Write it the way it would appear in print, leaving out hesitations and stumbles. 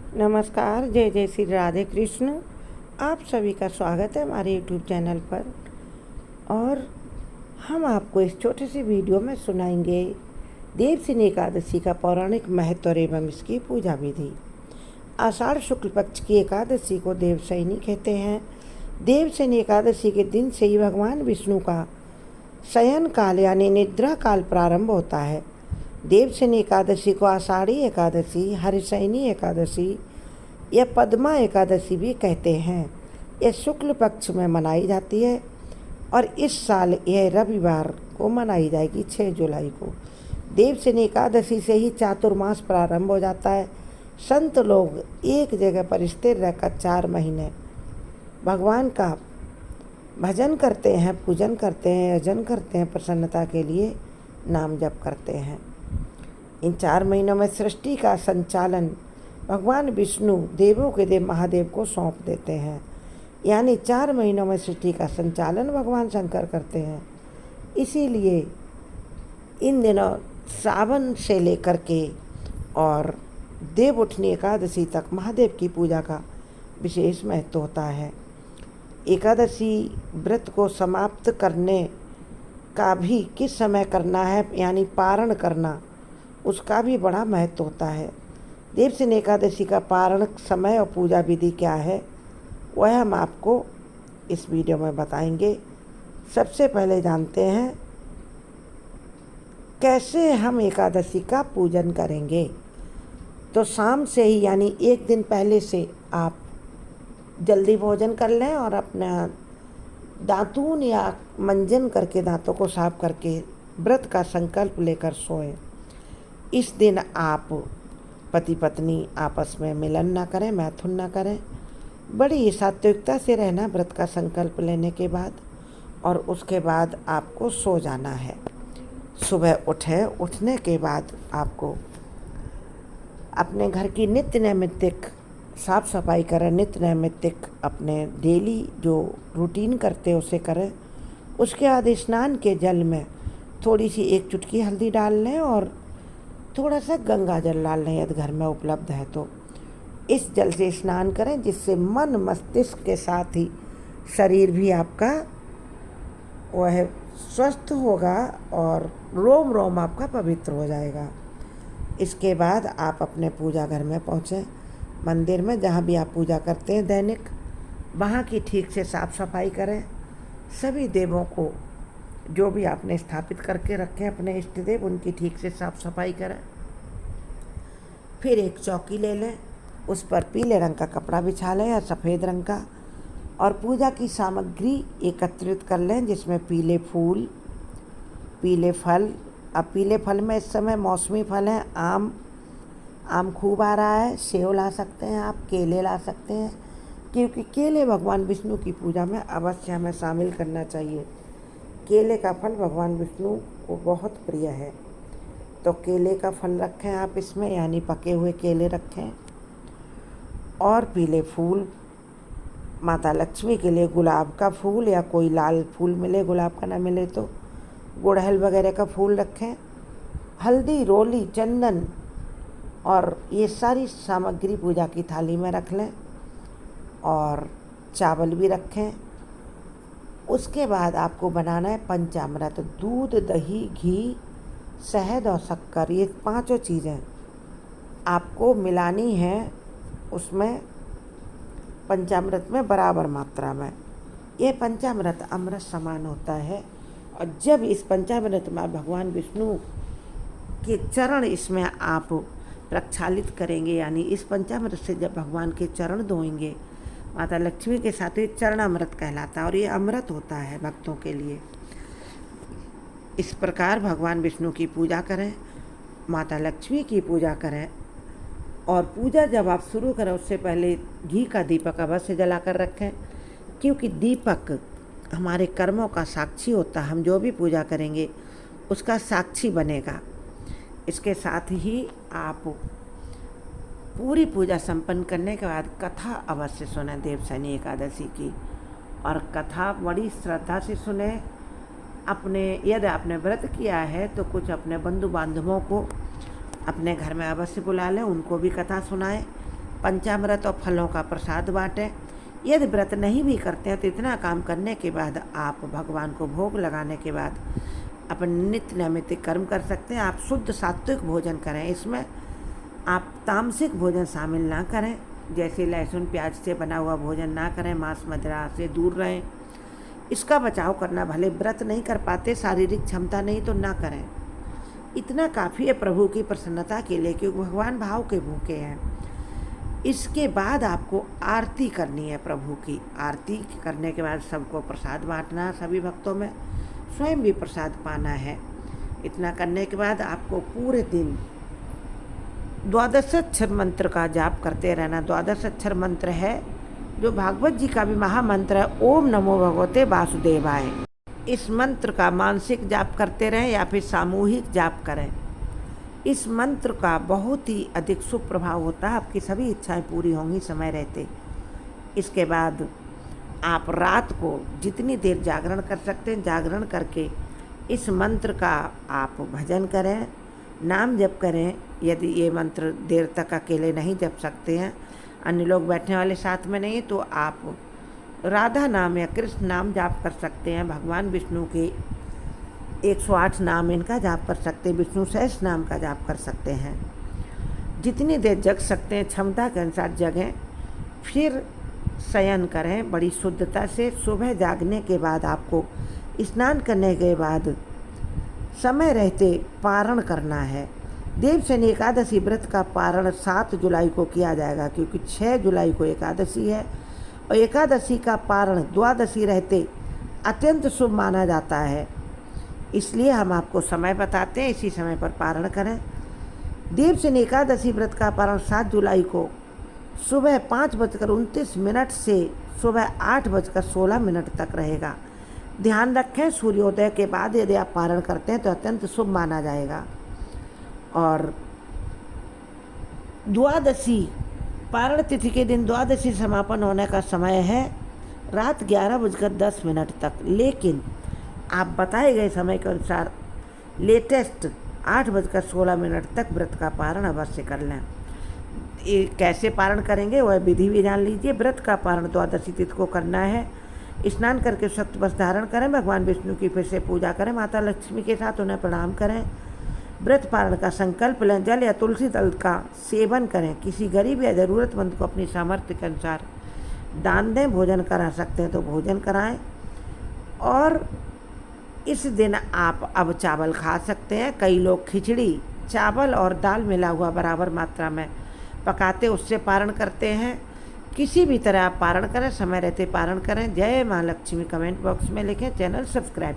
नमस्कार, जय जय श्री राधे कृष्ण। आप सभी का स्वागत है हमारे यूट्यूब चैनल पर। और हम आपको इस छोटे से वीडियो में सुनाएंगे देवशयनी एकादशी का पौराणिक महत्व एवं इसकी पूजा विधि। आषाढ़ शुक्ल पक्ष की एकादशी को देवशयनी कहते हैं। देवशयनी एकादशी के दिन से ही भगवान विष्णु का शयन काल यानी निद्रा काल प्रारंभ होता है। देवशयनी एकादशी को आषाढ़ी एकादशी, हरिशयनी एकादशी या पद्मा एकादशी भी कहते हैं। यह शुक्ल पक्ष में मनाई जाती है और इस साल यह रविवार को मनाई जाएगी 6 जुलाई को। देवशयनी एकादशी से ही चातुर्मास प्रारंभ हो जाता है। संत लोग एक जगह पर स्थिर रहकर 4 महीने भगवान का भजन करते हैं, पूजन करते हैं, यजन करते हैं, प्रसन्नता के लिए नाम जप करते हैं। इन 4 महीनों में सृष्टि का संचालन भगवान विष्णु देवों के देव महादेव को सौंप देते हैं। यानी 4 महीनों में सृष्टि का संचालन भगवान शंकर करते हैं। इसीलिए इन दिनों सावन से लेकर के और देव उठनी एकादशी तक महादेव की पूजा का विशेष महत्व होता है। एकादशी व्रत को समाप्त करने का भी किस समय करना है यानी पारण करना, उसका भी बड़ा महत्व होता है। देवशयनी एकादशी का पारण समय और पूजा विधि क्या है वह हम आपको इस वीडियो में बताएंगे। सबसे पहले जानते हैं कैसे हम एकादशी का पूजन करेंगे। तो शाम से ही यानी एक दिन पहले से आप जल्दी भोजन कर लें और अपना दातून या मंजन करके दांतों को साफ करके व्रत का संकल्प लेकर सोएं। इस दिन आप पति पत्नी आपस में मिलन ना करें, मैथुन ना करें। बड़ी सात्विकता से रहना व्रत का संकल्प लेने के बाद, और उसके बाद आपको सो जाना है। सुबह उठने के बाद आपको अपने घर की नित्य नैमित्तिक साफ सफाई करें। नित्य नैमित्तिक अपने डेली जो रूटीन करते हैं उसे करें। उसके बाद स्नान के जल में थोड़ी सी 1 चुटकी हल्दी डाल लें और थोड़ा सा गंगा जल डाल लें यदि घर में उपलब्ध है तो। इस जल से स्नान करें जिससे मन मस्तिष्क के साथ ही शरीर भी आपका वह स्वस्थ होगा और रोम रोम आपका पवित्र हो जाएगा। इसके बाद आप अपने पूजा घर में पहुँचें। मंदिर में जहाँ भी आप पूजा करते हैं दैनिक, वहाँ की ठीक से साफ सफाई करें। सभी देवों को जो भी आपने स्थापित करके रखे अपने इष्ट देव, उनकी ठीक से साफ सफाई करें। फिर एक चौकी ले लें, उस पर पीले रंग का कपड़ा बिछा लें या सफ़ेद रंग का, और पूजा की सामग्री एकत्रित कर लें जिसमें पीले फूल, पीले फल। अब पीले फल में इस समय मौसमी फल हैं। आम खूब आ रहा है, सेव ला सकते हैं आप, केले ला सकते हैं, क्योंकि केले भगवान विष्णु की पूजा में अवश्य हमें शामिल करना चाहिए। केले का फल भगवान विष्णु को बहुत प्रिय है, तो केले का फल रखें आप इसमें, यानी पके हुए केले रखें। और पीले फूल, माता लक्ष्मी के लिए गुलाब का फूल या कोई लाल फूल मिले, गुलाब का ना मिले तो गुड़हल वगैरह का फूल रखें। हल्दी, रोली, चंदन और ये सारी सामग्री पूजा की थाली में रख लें, और चावल भी रखें। उसके बाद आपको बनाना है पंचामृत। दूध, दही, घी, शहद और शक्कर, ये 5 चीज़ें आपको मिलानी हैं उसमें पंचामृत में बराबर मात्रा में। ये पंचामृत अमृत समान होता है। और जब इस पंचामृत में भगवान विष्णु के चरण इसमें आप प्रक्षालित करेंगे, यानी इस पंचामृत से जब भगवान के चरण धोएंगे, माता लक्ष्मी के साथ ये चरणामृत कहलाता है और ये अमृत होता है भक्तों के लिए। इस प्रकार भगवान विष्णु की पूजा करें, माता लक्ष्मी की पूजा करें। और पूजा जब आप शुरू करें उससे पहले घी का दीपक अवश्य जलाकर रखें, क्योंकि दीपक हमारे कर्मों का साक्षी होता है। हम जो भी पूजा करेंगे उसका साक्षी बनेगा। इसके साथ ही आप पूरी पूजा संपन्न करने के बाद कथा अवश्य सुने देवशयनी एकादशी की, और कथा बड़ी श्रद्धा से सुने। यदि आपने व्रत किया है तो कुछ अपने बंधु बांधवों को अपने घर में अवश्य बुला लें, उनको भी कथा सुनाएं, पंचामृत और फलों का प्रसाद बांटें। यदि व्रत नहीं भी करते हैं तो इतना काम करने के बाद आप भगवान को भोग लगाने के बाद अपने नित्य नैमित्तिक कर्म कर सकते हैं। आप शुद्ध सात्विक भोजन करें, इसमें आप तामसिक भोजन शामिल ना करें, जैसे लहसुन प्याज से बना हुआ भोजन ना करें, मांस मदिरा से दूर रहें। इसका बचाव करना, भले व्रत नहीं कर पाते, शारीरिक क्षमता नहीं तो ना करें, इतना काफ़ी है प्रभु की प्रसन्नता के लिए, क्योंकि भगवान भाव के भूखे हैं। इसके बाद आपको आरती करनी है, प्रभु की आरती करने के बाद सबको प्रसाद बांटना, सभी भक्तों में स्वयं भी प्रसाद पाना है। इतना करने के बाद आपको पूरे दिन द्वादश अक्षर मंत्र का जाप करते रहना। द्वादश अक्षर मंत्र है जो भागवत जी का भी महामंत्र है, ओम नमो भगवते वासुदेवाय। इस मंत्र का मानसिक जाप करते रहें या फिर सामूहिक जाप करें। इस मंत्र का बहुत ही अधिक शुभ प्रभाव होता है, आपकी सभी इच्छाएं पूरी होंगी समय रहते। इसके बाद आप रात को जितनी देर जागरण कर सकते हैं जागरण करके इस मंत्र का आप भजन करें, नाम जप करें। यदि ये मंत्र देर तक अकेले नहीं जप सकते हैं, अन्य लोग बैठने वाले साथ में नहीं, तो आप राधा नाम या कृष्ण नाम जाप कर सकते हैं। भगवान विष्णु के 108 नाम इनका जाप कर सकते हैं, विष्णु सहस्त्र नाम का जाप कर सकते हैं। जितनी देर जग सकते हैं क्षमता के अनुसार जगें, फिर शयन करें बड़ी शुद्धता से। सुबह जागने के बाद आपको स्नान करने के बाद समय रहते पारण करना है। देवशयनी एकादशी व्रत का पारण 7 जुलाई को किया जाएगा, क्योंकि 6 जुलाई को एकादशी है और एकादशी का पारण द्वादशी रहते अत्यंत शुभ माना जाता है। इसलिए हम आपको समय बताते हैं, इसी समय पर पारण करें। देवशयनी एकादशी व्रत का पारण 7 जुलाई को सुबह 5:29 से सुबह 8:16 तक रहेगा। ध्यान रखें, सूर्योदय के बाद यदि आप पारण करते हैं तो अत्यंत शुभ माना जाएगा। और द्वादशी पारण तिथि के दिन द्वादशी समापन होने का समय है रात 11:10 तक, लेकिन आप बताए गए समय के अनुसार लेटेस्ट 8:16 तक व्रत का पारण अवश्य कर लें। ये कैसे पारण करेंगे वह विधि भी जान लीजिए। व्रत का पारण द्वादशी तिथि को करना है। स्नान करके सप्त वस्त्र धारण करें, भगवान विष्णु की फिर से पूजा करें, माता लक्ष्मी के साथ उन्हें प्रणाम करें, व्रत पारण का संकल्प लें, जल या तुलसी दल का सेवन करें, किसी गरीब या ज़रूरतमंद को अपनी सामर्थ्य के अनुसार दान दें, भोजन करा सकते हैं तो भोजन कराएं। और इस दिन आप अब चावल खा सकते हैं। कई लोग खिचड़ी, चावल और दाल मिला हुआ बराबर मात्रा में पकाते उससे पारण करते हैं। किसी भी तरह आप पारण करें, समय रहते पारण करें। जय माँ लक्ष्मी कमेंट बॉक्स में लिखें, चैनल सब्सक्राइब करें।